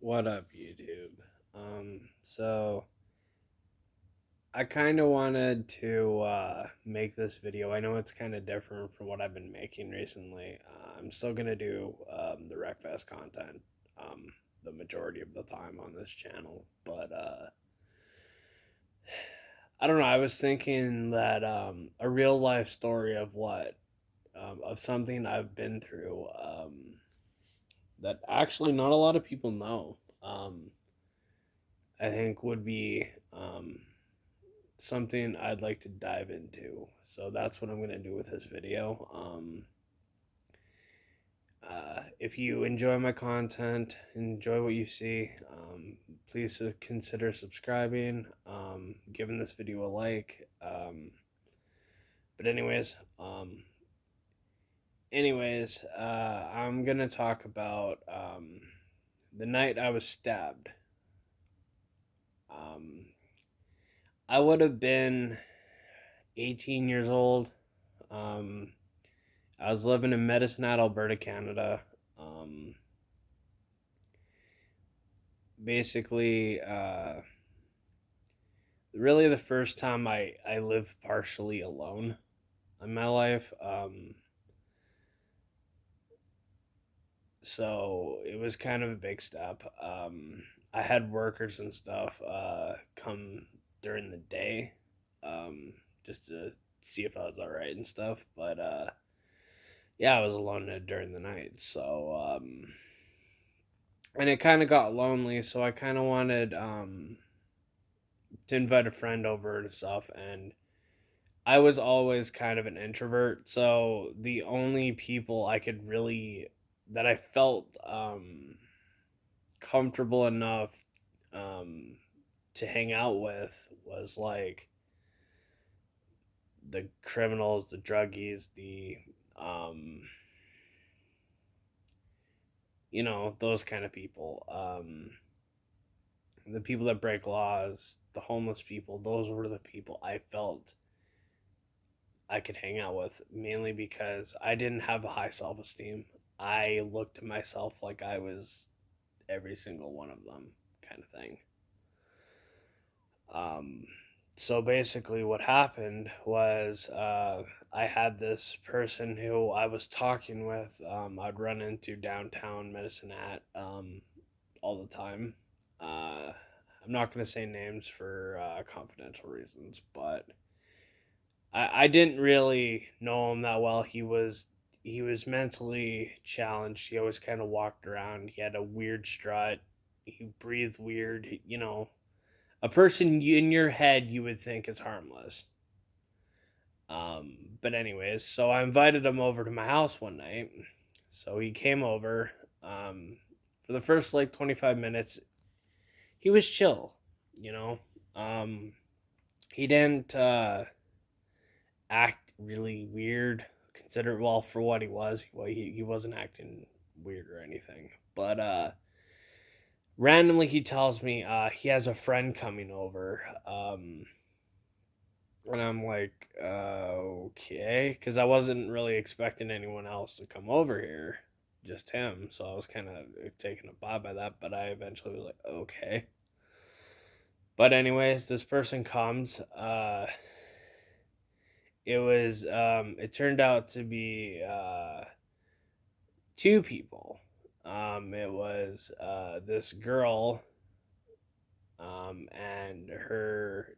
What up, YouTube? So I kind of wanted to make this video. I know it's kind of different from what I've been making recently. I'm still gonna do the Wreckfest content um, the majority of the time on this channel, but I don't know. I was thinking that a real life story of of something I've been through that actually not a lot of people know. I think would be something I'd like to dive into. So that's what I'm going to do with this video. If you enjoy my content, enjoy what you see, please consider subscribing, giving this video a like. But I'm going to talk about the night I was stabbed. Um, I would have been 18 years old. Um, I was living in Medicine Hat, Alberta, Canada. Um, basically, really the first time I lived partially alone in my life. So it was kind of a big step. I had workers and stuff come during the day um, just to see if I was all right and stuff. But yeah, I was alone during the night. And it kind of got lonely, so I kind of wanted to invite a friend over and stuff. And I was always kind of an introvert, so the only people I could really that I felt comfortable enough um, to hang out with was like the criminals, the druggies, um, those kind of people. The people that break laws, the homeless people, those were the people I felt I could hang out with, mainly because I didn't have a high self esteem. I looked at myself like I was every single one of them, kind of thing. Um, so basically, what happened was I had this person who I was talking with. I'd run into downtown Medicine Hat all the time. I'm not going to say names for confidential reasons, but I didn't really know him that well. He was mentally challenged. He always kind of walked around. He had a weird strut. He breathed weird. A person in your head you would think is harmless. But anyways, so I invited him over to my house one night. So he came over. For the first like 25 minutes, he was chill. You know, um, he didn't act really weird. Consider well for what he was. Well, he wasn't acting weird or anything. But randomly he tells me he has a friend coming over. And I'm like, okay, because I wasn't really expecting anyone else to come over here, just him. So I was kind of taken aback by that. But I eventually was like, okay. But anyways, this person comes. It turned out to be two people. It was this girl and her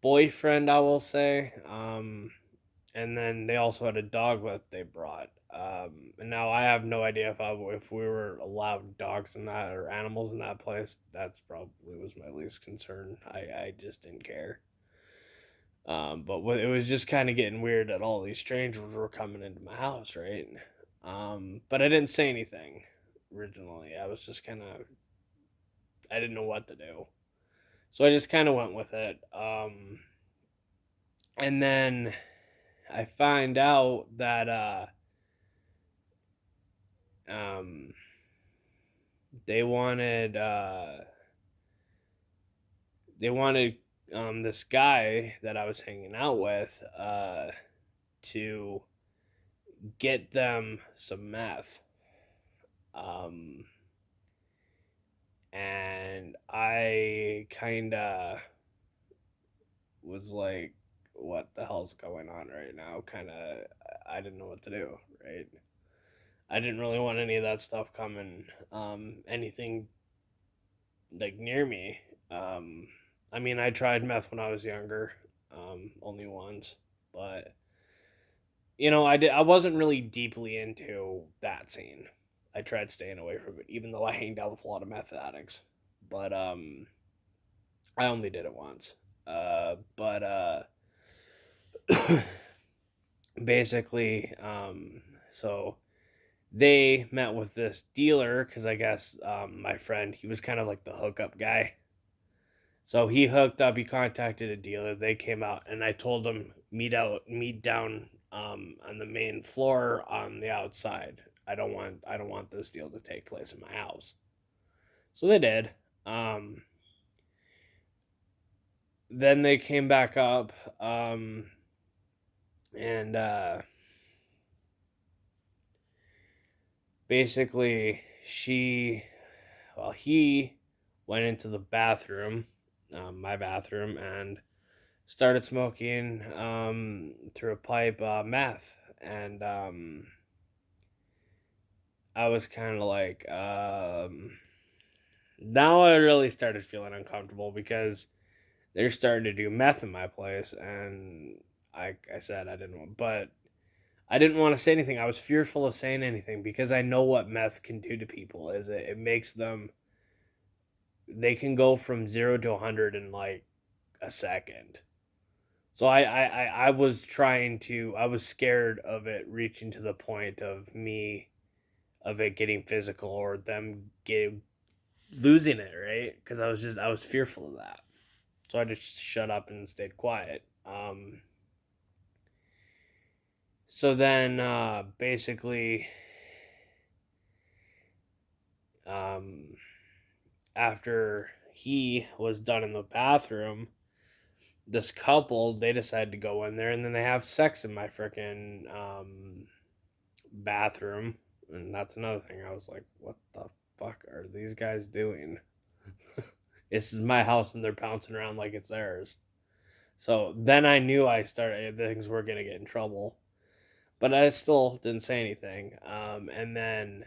boyfriend, I will say. And then they also had a dog that they brought. And now I have no idea if we were allowed dogs in that or animals in that place. That's probably was my least concern. I just didn't care. But it was just kind of getting weird that all these strangers were coming into my house, right? But I didn't say anything originally. I was just kind of, I didn't know what to do. So I just kind of went with it. And then I find out that um, they wanted they wanted this guy that I was hanging out with to get them some meth. Um, kind of was like, what the hell's going on right now? Kind of, I didn't know what to do, right? I didn't really want any of that stuff coming, anything like near me. Um, I mean, I tried meth when I was younger, only once, but I wasn't really deeply into that scene. I tried staying away from it, even though I hanged out with a lot of meth addicts. But I only did it once. But basically, so they met with this dealer because I guess my friend, he was kind of like the hookup guy. So he hooked up. He contacted a dealer. They came out, and I told them meet down on the main floor on the outside. I don't want this deal to take place in my house. So they did. Um, then they came back up, and basically he went into the bathroom, my bathroom, and started smoking through a pipe meth, and I was kind of like, now I really started feeling uncomfortable because they're starting to do meth in my place, and I said I didn't want, but I didn't want to say anything. I was fearful of saying anything because I know what meth can do to people. Is it makes them, they can go from 0 to 100 in like a second. So I was I was scared of it reaching to the point of of it getting physical or them getting losing it, right? Because I was fearful of that. So I just shut up and stayed quiet. So then basically, um, after he was done in the bathroom, this couple, they decided to go in there and then they have sex in my freaking bathroom. And that's another thing. I was like, what the fuck are these guys doing? This is my house and they're bouncing around like it's theirs. So then I knew things were gonna get in trouble, but I still didn't say anything. And then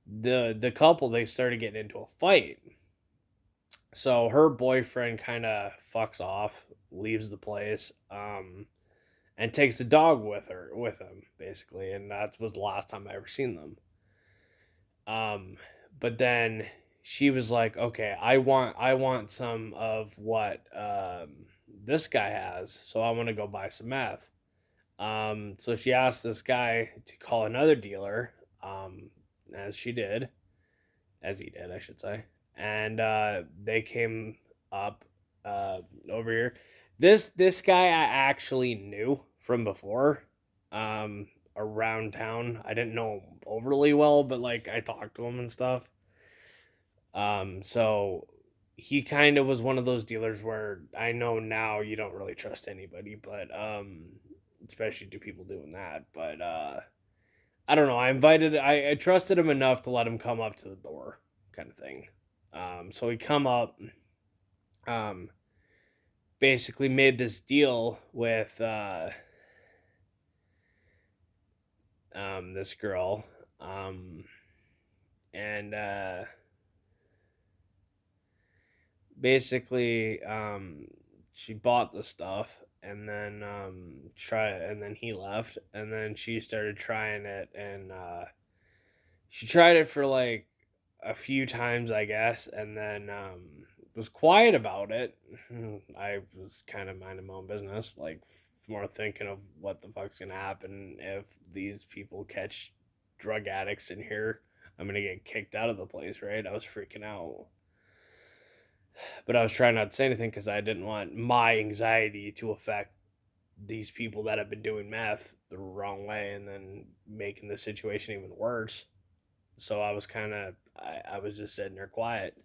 the couple, they started getting into a fight. So her boyfriend kind of fucks off, leaves the place, and takes the dog with him basically, and that was the last time I ever seen them. Um, but then she was like, "Okay, I want some of what this guy has, so I want to go buy some meth." So she asked this guy to call another dealer, um, as she did, as he did, I should say, and they came up over here. This guy I actually knew from before, um, around town. I didn't know him overly well, but like I talked to him and stuff. So he kind of was one of those dealers where I know now you don't really trust anybody, but especially to people doing that. But I don't know. I trusted him enough to let him come up to the door, kind of thing. So he come up, um, basically made this deal with this girl, um, and basically she bought the stuff and then and then he left and then she started trying it and she tried it for like a few times I guess and then was quiet about it. I was kind of minding my own business, like more thinking of what the fuck's gonna happen if these people catch drug addicts in here. I'm gonna get kicked out of the place, right? I was freaking out, but I was trying not to say anything because I didn't want my anxiety to affect these people that have been doing meth the wrong way and then making the situation even worse. So I was I was just sitting there quiet.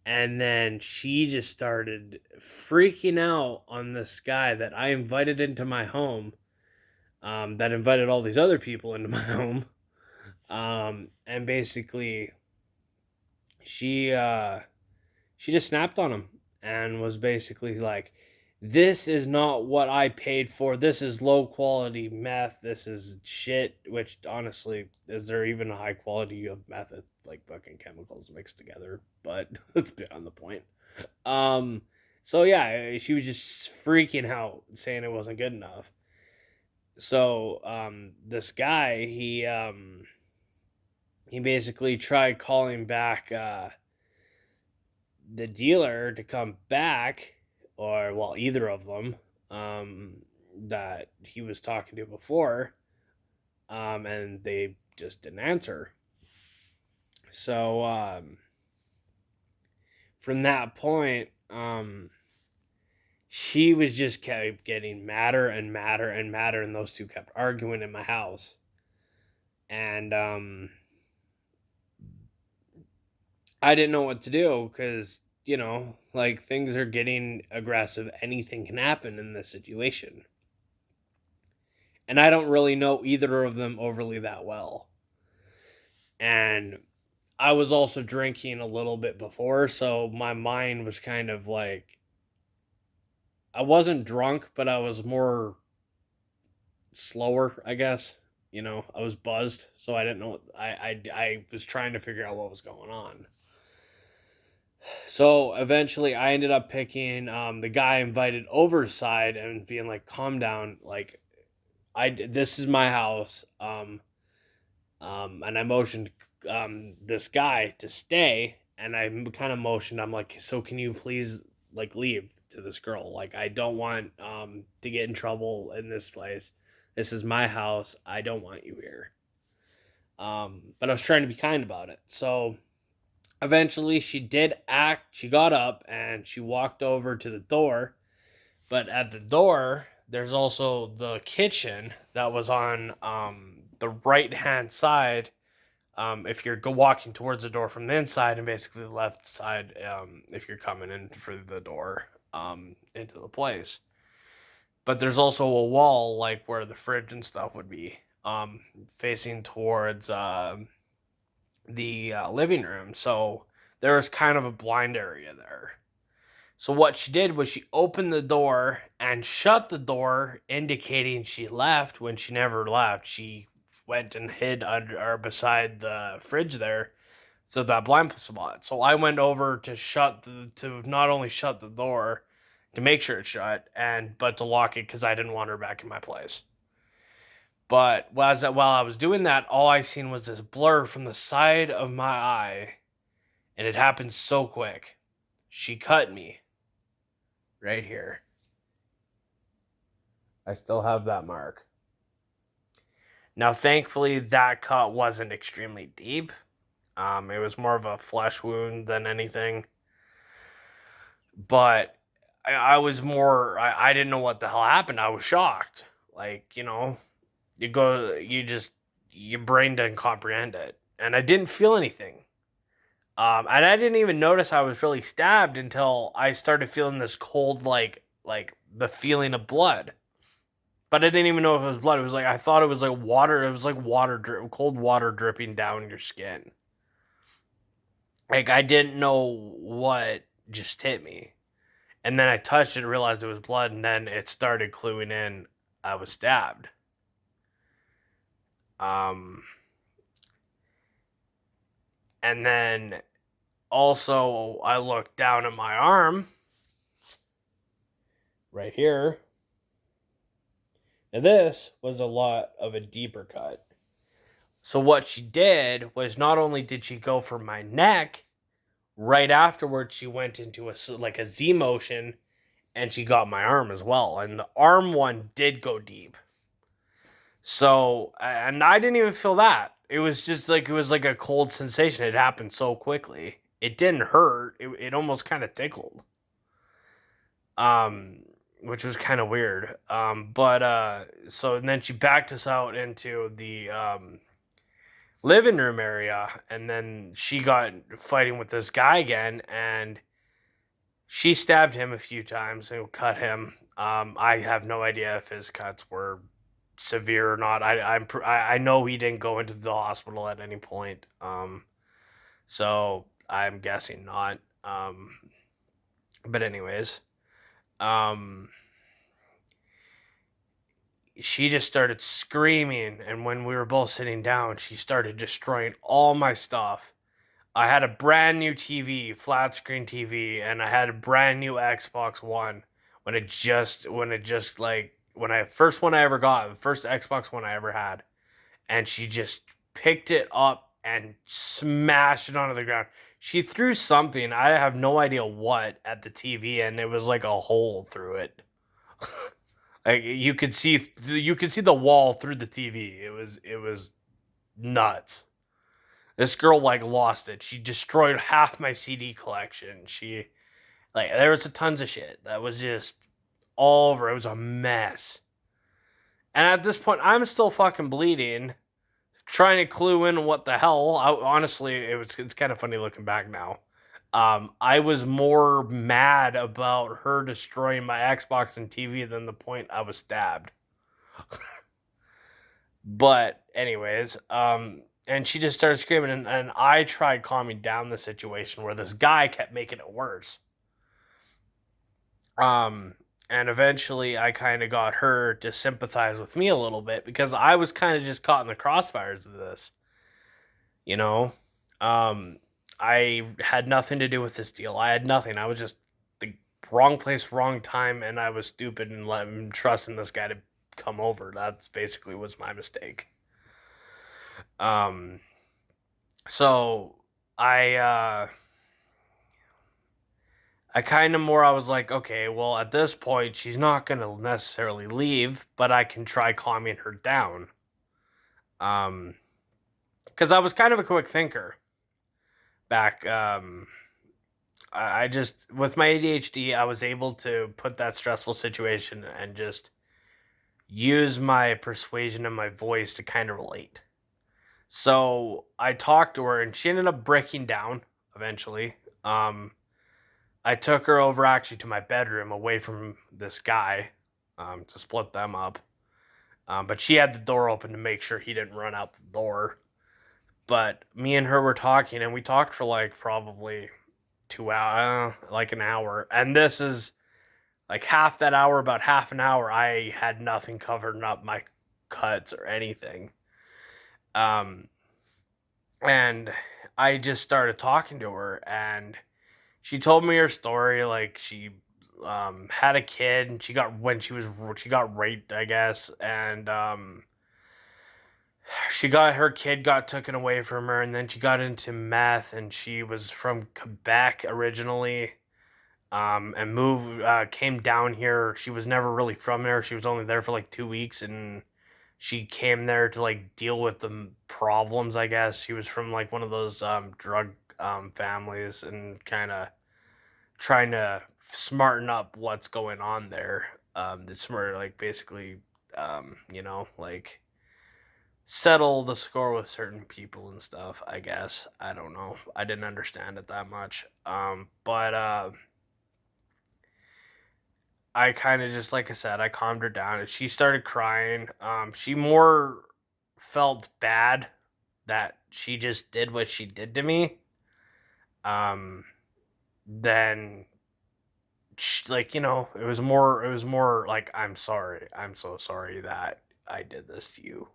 And then she just started freaking out on this guy that I invited into my home, that invited all these other people into my home. And basically, she she just snapped on him and was basically like, this is not what I paid for. This is low quality meth. This is shit. Which honestly, is there even a high quality of meth? It's like fucking chemicals mixed together. But let's be on the point. Um, so yeah, she was just freaking out, saying it wasn't good enough. So this guy, he basically tried calling back the dealer to come back, or well, either of them, that he was talking to before, and they just didn't answer. So from that point, she was just kept getting madder and madder and madder, and those two kept arguing in my house. And I didn't know what to do because, like things are getting aggressive. Anything can happen in this situation. And I don't really know either of them overly that well. And I was also drinking a little bit before, so my mind was kind of like, I wasn't drunk, but I was more slower, I guess. I was buzzed, so I didn't know. I was trying to figure out what was going on. So eventually, I ended up picking the guy invited over side and being like, "Calm down, like this is my house." And I motioned this guy to stay, and I kind of motioned. I'm like, "So can you please like leave to this girl? Like I don't want to get in trouble in this place. This is my house. I don't want you here." But I was trying to be kind about it. So eventually she did act. She got up and she walked over to the door. But at the door, there's also the kitchen that was on the right hand side. If you're walking towards the door from the inside, and basically the left side, if you're coming in through the door into the place. But there's also a wall, like where the fridge and stuff would be, facing towards the living room. So there was kind of a blind area there. So what she did was she opened the door and shut the door, indicating she left when she never left. She went and hid under or beside the fridge there, so that blind spot. So I went over to to not only shut the door to make sure it's shut but to lock it because I didn't want her back in my place. But while I was doing that, all I seen was this blur from the side of my eye, and it happened so quick. She cut me right here. I still have that mark. Now, thankfully, that cut wasn't extremely deep. It was more of a flesh wound than anything. But I was more, I didn't know what the hell happened. I was shocked. Like, your brain doesn't comprehend it. And I didn't feel anything. And I didn't even notice I was really stabbed until I started feeling this cold, like the feeling of blood. But I didn't even know if it was blood. It was like I thought it was like water. It was like cold water dripping down your skin. Like I didn't know what just hit me, and then I touched it, realized it was blood, and then it started cluing in. I was stabbed. And then also I looked down at my arm, right here. Now this was a lot of a deeper cut. So what she did was not only did she go for my neck, right afterwards she went into a Z motion and she got my arm as well. And the arm one did go deep. So, and I didn't even feel that. It was just like, it was like a cold sensation. It happened so quickly. It didn't hurt. It almost kind of tickled. Which was kind of weird. So and then she backed us out into the living room area, and then she got fighting with this guy again, and she stabbed him a few times and cut him. I have no idea if his cuts were severe or not. I know he didn't go into the hospital at any point. So I'm guessing not. Um, but anyways, um, she just started screaming, and when we were both sitting down, she started destroying all my stuff. I had a brand new TV, flat screen TV, and I had a brand new Xbox One when I first one I ever got, the first Xbox One I ever had, and she just picked it up and smashed it onto the ground. She threw something, I have no idea what, at the TV, and it was like a hole through it. Like you could see the wall through the TV. It was nuts. This girl like lost it. She destroyed half my CD collection. She like there was a tons of shit that was just all over. It was a mess. And at this point, I'm still fucking bleeding, trying to clue in what the hell. Honestly, it's kind of funny looking back now. I was more mad about her destroying my Xbox and TV than the point I was stabbed. But anyways, and she just started screaming, and I tried calming down the situation where this guy kept making it worse. Um, and eventually I kind of got her to sympathize with me a little bit because I was kind of just caught in the crossfires of this, you know. Um, I had nothing to do with this deal. I had nothing. I was just the wrong place, wrong time, and I was stupid and trusting this guy to come over. That's basically was my mistake. Um, so I kind of more I was like, okay, well at this point she's not gonna necessarily leave, but I can try calming her down. Um, because I was kind of a quick thinker back. I just with my ADHD, I was able to put that stressful situation and just use my persuasion and my voice to kind of relate. So I talked to her, and she ended up breaking down eventually. Um, I took her over actually to my bedroom away from this guy to split them up. But she had the door open to make sure he didn't run out the door. But me and her were talking, and we talked for like probably 2 hours, like an hour. And this is like half that hour, about half an hour, I had nothing covering up my cuts or anything. Um, and I just started talking to her, and she told me her story. Like she had a kid, and she got raped, I guess, and she got her kid got taken away from her, and then she got into meth, and she was from Quebec originally. And moved came down here. She was never really from there. She was only there for like 2 weeks, and she came there to like deal with the problems. I guess she was from like one of those drug families, and kind of trying to smarten up what's going on there. The smart like basically, like settle the score with certain people and stuff. I guess I don't know. I didn't understand it that much. But I kind of just like I said, I calmed her down, and she started crying. She more felt bad that she just did what she did to me. Um, than like it was more like I'm sorry, I'm so sorry that I did this to you.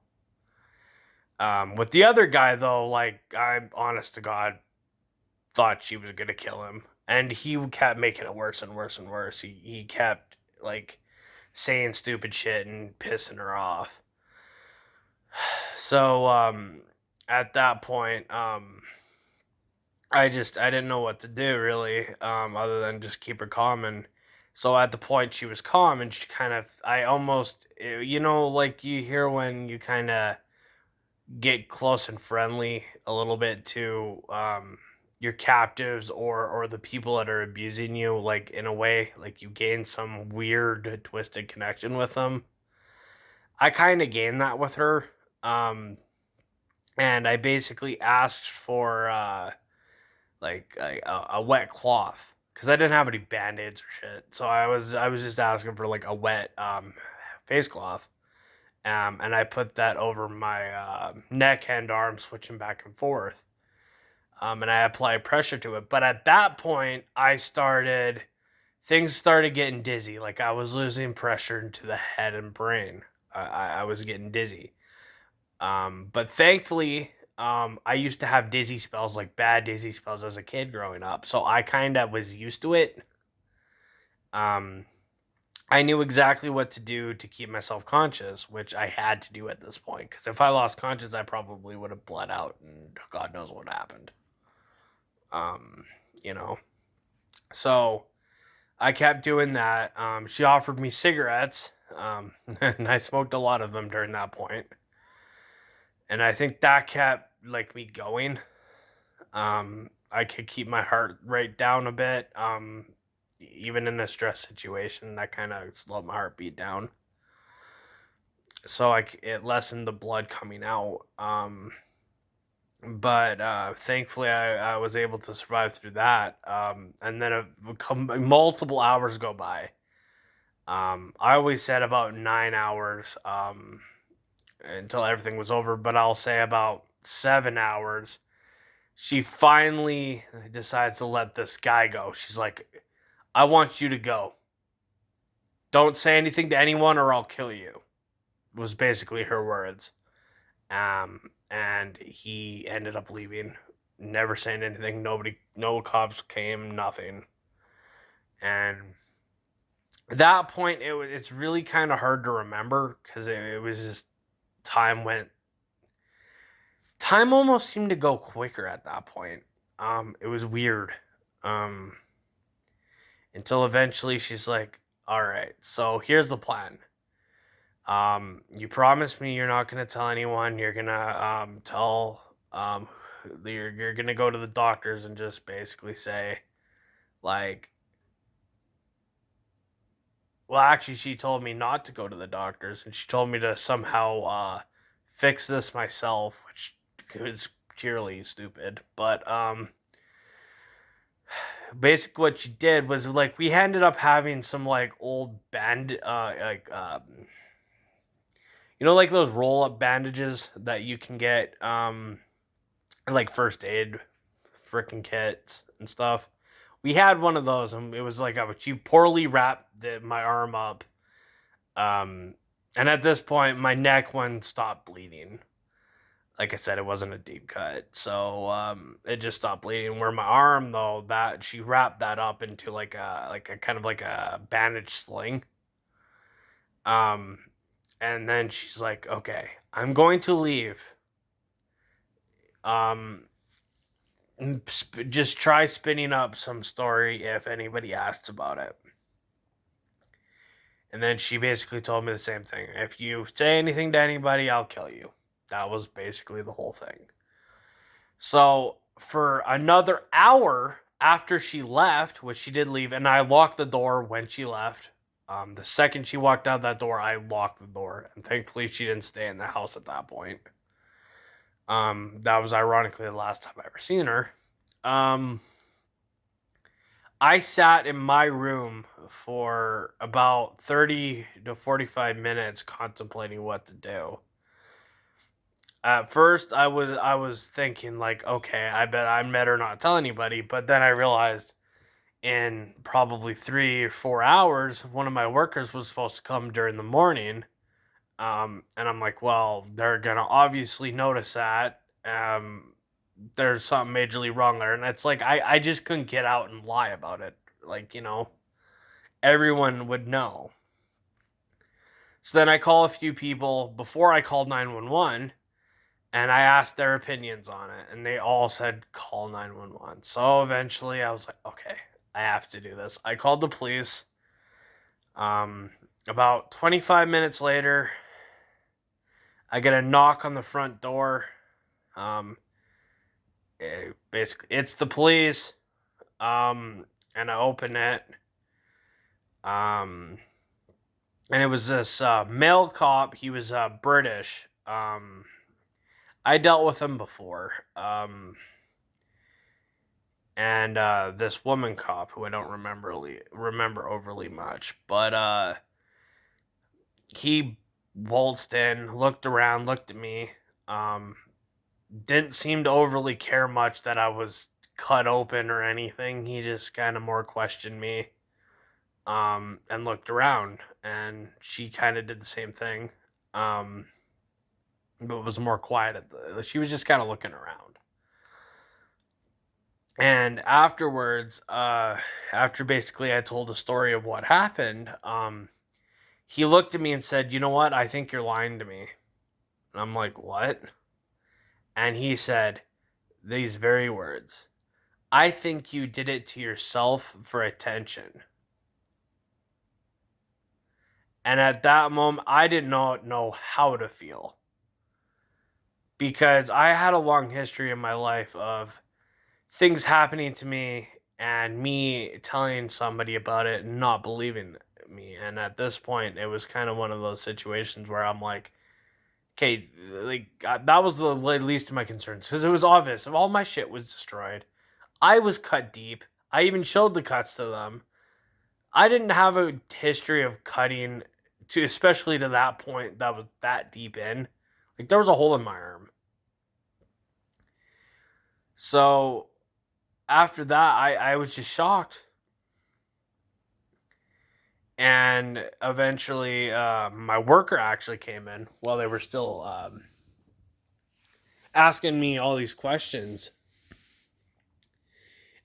With the other guy though, like I'm honest to God, thought she was gonna kill him, and he kept making it worse and worse and worse. He kept like saying stupid shit and pissing her off. So at that point, I didn't know what to do really, other than just keep her calm. And so at the point she was calm, and she kind of I almost like you hear when you kind of get close and friendly a little bit to your captives or the people that are abusing you, like in a way like you gain some weird twisted connection with them. I kind of gained that with her. um and I basically asked for like a wet cloth because I didn't have any band-aids or shit, so I was just asking for like a wet face cloth. And I put that over my neck and arm, switching back and forth. and I applied pressure to it. But at that point, things started getting dizzy. Like I was losing pressure into the head and brain. I was getting dizzy. But thankfully, I used to have dizzy spells, like bad dizzy spells as a kid growing up. So I kind of was used to it. Um, I knew exactly what to do to keep myself conscious, which I had to do at this point. Because if I lost conscious, I probably would have bled out, and God knows what happened. Um, you know. So I kept doing that. She offered me cigarettes, and I smoked a lot of them during that point. And I think that kept like me going. I could keep my heart rate down a bit. Even in a stress situation, that kind of slowed my heartbeat down. So it lessened the blood coming out. But thankfully, I was able to survive through that. And then multiple hours go by. I always said about 9 hours until everything was over, but I'll say about 7 hours. She finally decides to let this guy go. She's like, I want you to go. Don't say anything to anyone or I'll kill you, was basically her words. And he ended up leaving, never saying anything. Nobody, no cops came, nothing. And at that point, it's really kind of hard to remember because it was just time went. Time almost seemed to go quicker at that point. It was weird. Um, until eventually she's like, "All right, so here's the plan. You promised me you're not gonna tell anyone. You're gonna tell you're gonna go to the doctors and just basically say like, well, actually, she told me not to go to the doctors, and she told me to somehow fix this myself, which is purely stupid. But basically, what she did was like we ended up having some like old like those roll up bandages that you can get like first aid freaking kits and stuff. We had one of those, and it was like she poorly wrapped my arm up. And at this point, my neck one stopped bleeding. Like I said, it wasn't a deep cut, so it just stopped bleeding. Where my arm, though, that she wrapped that up into like a kind of like a bandage sling. Um, and then she's like, "Okay, I'm going to leave. Um, just try spinning up some story if anybody asks about it." And then she basically told me the same thing. If you say anything to anybody, I'll kill you. That was basically the whole thing. So for another hour after she left, which she did leave, and I locked the door when she left. The second she walked out that door, I locked the door, and thankfully she didn't stay in the house at that point. That was ironically the last time I ever seen her. I sat in my room for about 30 to 45 minutes contemplating what to do. At first I was thinking like, okay, I bet I better not tell anybody, but then I realized in probably 3 or 4 hours, one of my workers was supposed to come during the morning. And I'm like, well, they're gonna obviously notice that. There's something majorly wrong there. And it's like I just couldn't get out and lie about it. Like, everyone would know. So then I call a few people before I called 911 and I asked their opinions on it, and they all said call 911. So eventually I was like, okay, I have to do this. I called the police. About 25 minutes later, I get a knock on the front door. Basically, it's the police. And I open it. Um, and it was this male cop. He was British. I dealt with him before. And this woman cop who I don't remember overly much, but he waltzed in, looked around, looked at me, didn't seem to overly care much that I was cut open or anything. He just kind of more questioned me, and looked around, and she kind of did the same thing, um, but was more quiet. She was just kind of looking around. And afterwards, after basically I told the story of what happened, he looked at me and said, "You know what? I think you're lying to me." And I'm like, "What?" And he said these very words: "I think you did it to yourself for attention." And at that moment, I did not know how to feel, because I had a long history in my life of things happening to me and me telling somebody about it and not believing me. And at this point, it was kind of one of those situations where I'm like, okay, like that was the least of my concerns, because it was obvious. All my shit was destroyed. I was cut deep. I even showed the cuts to them. I didn't have a history of cutting to, especially to that point, that was that deep in. Like there was a hole in my arm. So after that, I was just shocked. And eventually, my worker actually came in while they were still asking me all these questions.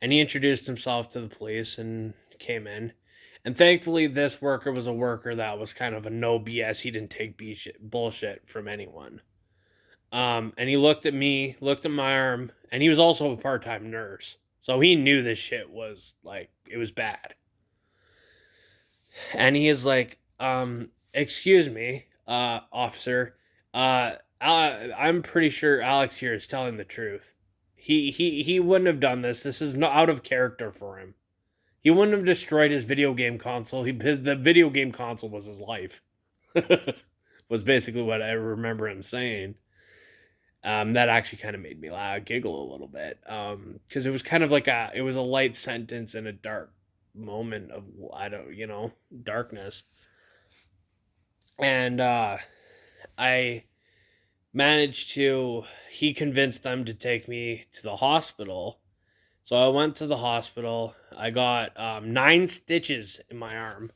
And he introduced himself to the police and came in. And thankfully, this worker was a worker that was kind of a no BS. He didn't take bullshit from anyone. And he looked at me, looked at my arm, and he was also a part time nurse. So he knew this shit was like, it was bad. And he is like, excuse me, officer, I'm pretty sure Alex here is telling the truth. He wouldn't have done this. This is not out of character for him. He wouldn't have destroyed his video game console. The video game console was his life. Was basically what I remember him saying. That actually kind of made me laugh, giggle a little bit, because it was kind of like it was a light sentence in a dark moment of, I don't, darkness. And I managed to, he convinced them to take me to the hospital. So I went to the hospital. I got 9 stitches in my arm.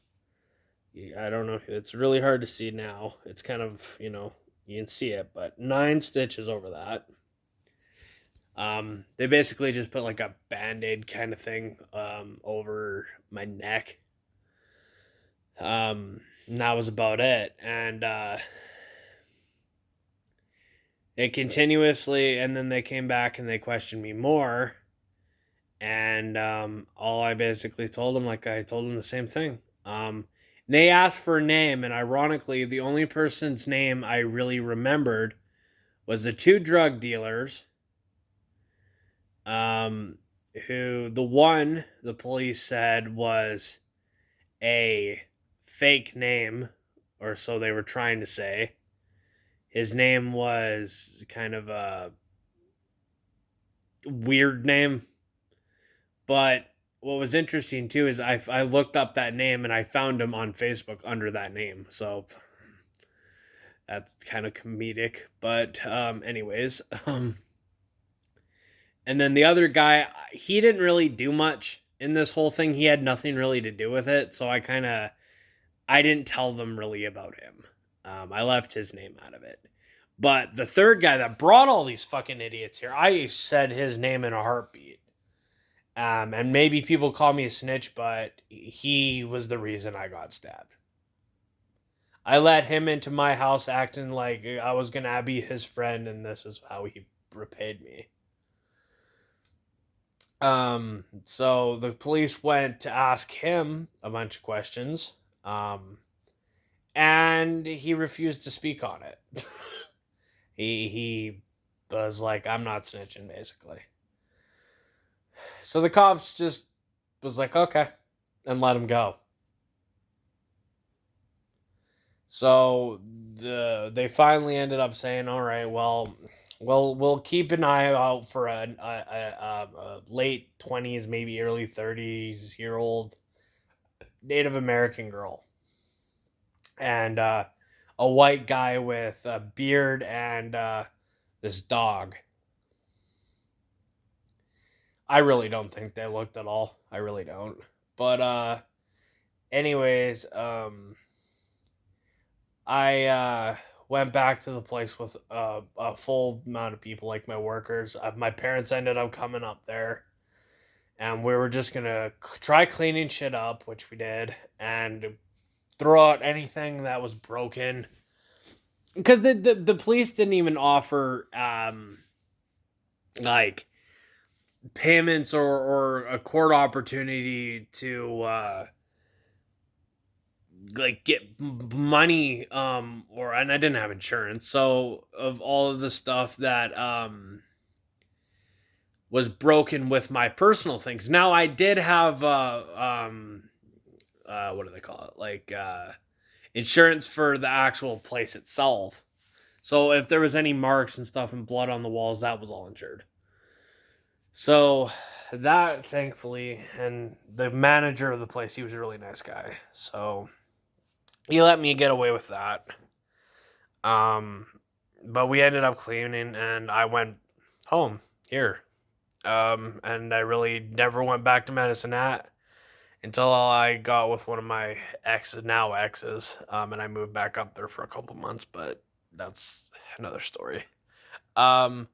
I don't know. It's really hard to see now. It's kind of, you can see it, but 9 stitches over that. They basically just put like a band-aid kind of thing over my neck. And that was about it. And it continuously, and then they came back and they questioned me more. And all I basically told them, like I told them the same thing. They asked for a name, and ironically, the only person's name I really remembered was the 2 drug dealers. Who the one the police said was a fake name, or so they were trying to say. His name was kind of a weird name, but what was interesting too is I looked up that name and I found him on Facebook under that name. So that's kind of comedic, but anyways, and then the other guy, he didn't really do much in this whole thing. He had nothing really to do with it, so I didn't tell them really about him. I left his name out of it. But the third guy that brought all these fucking idiots here, I said his name in a heartbeat. And maybe people call me a snitch, but he was the reason I got stabbed. I let him into my house acting like I was going to be his friend, and this is how he repaid me. So the police went to ask him a bunch of questions. And he refused to speak on it. he was like, I'm not snitching, basically. So the cops just was like, okay, and let him go. So they finally ended up saying, all right, well, we'll keep an eye out for a late 20s, maybe early 30s year old Native American girl, and a white guy with a beard and this dog. I really don't think they looked at all. I really don't. But anyways, I went back to the place with a full amount of people, like my workers. My parents ended up coming up there, and we were just gonna try cleaning shit up, which we did, and throw out anything that was broken. Because the police didn't even offer like payments or a court opportunity to like get money or and I didn't have insurance, so of all of the stuff that was broken with my personal things. Now I did have what do they call it, like insurance for the actual place itself, so if there was any marks and stuff and blood on the walls, that was all insured. So that, thankfully, and the manager of the place, he was a really nice guy, so he let me get away with that. Um, but we ended up cleaning, and I went home here. And I really never went back to Medicine Hat until I got with one of my exes, now exes, and I moved back up there for a couple months. But that's another story. Um,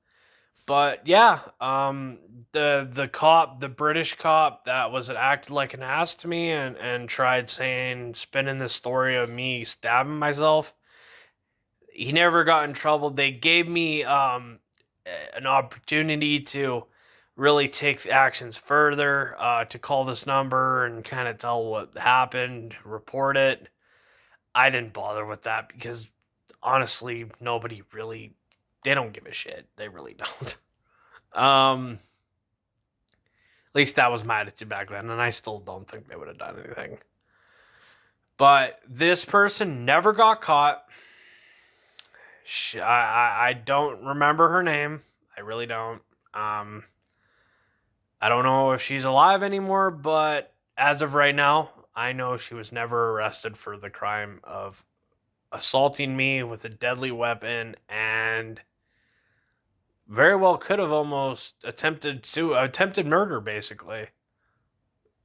but yeah, the cop, the British cop that was acted like an ass to me and tried spinning this story of me stabbing myself. He never got in trouble. They gave me an opportunity to really take actions further, to call this number and kind of tell what happened, report it. I didn't bother with that because honestly, nobody really, they don't give a shit. They really don't. At least that was my attitude back then, and I still don't think they would have done anything. But this person never got caught. I don't remember her name. I really don't. I don't know if she's alive anymore, but as of right now, I know she was never arrested for the crime of assaulting me with a deadly weapon, and very well could have almost attempted murder, basically.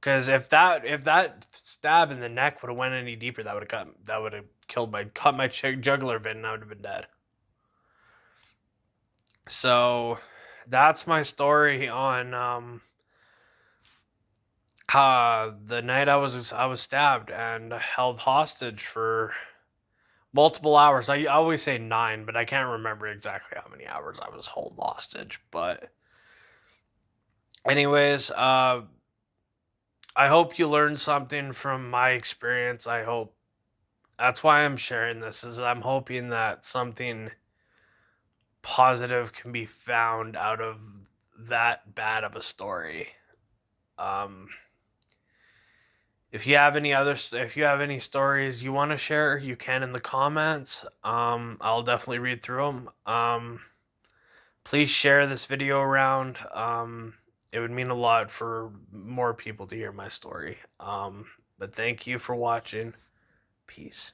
Because if that stab in the neck would have went any deeper, that would have cut my jugular vein, and I would have been dead. So that's my story on the night I was stabbed and held hostage for multiple hours. I always say 9, but I can't remember exactly how many hours I was held hostage. But anyways, I hope you learned something from my experience. I hope that's why I'm sharing this, is I'm hoping that something positive can be found out of that bad of a story. Um, if you have any stories you want to share, you can in the comments. I'll definitely read through them. Please share this video around. It would mean a lot for more people to hear my story. But thank you for watching. Peace.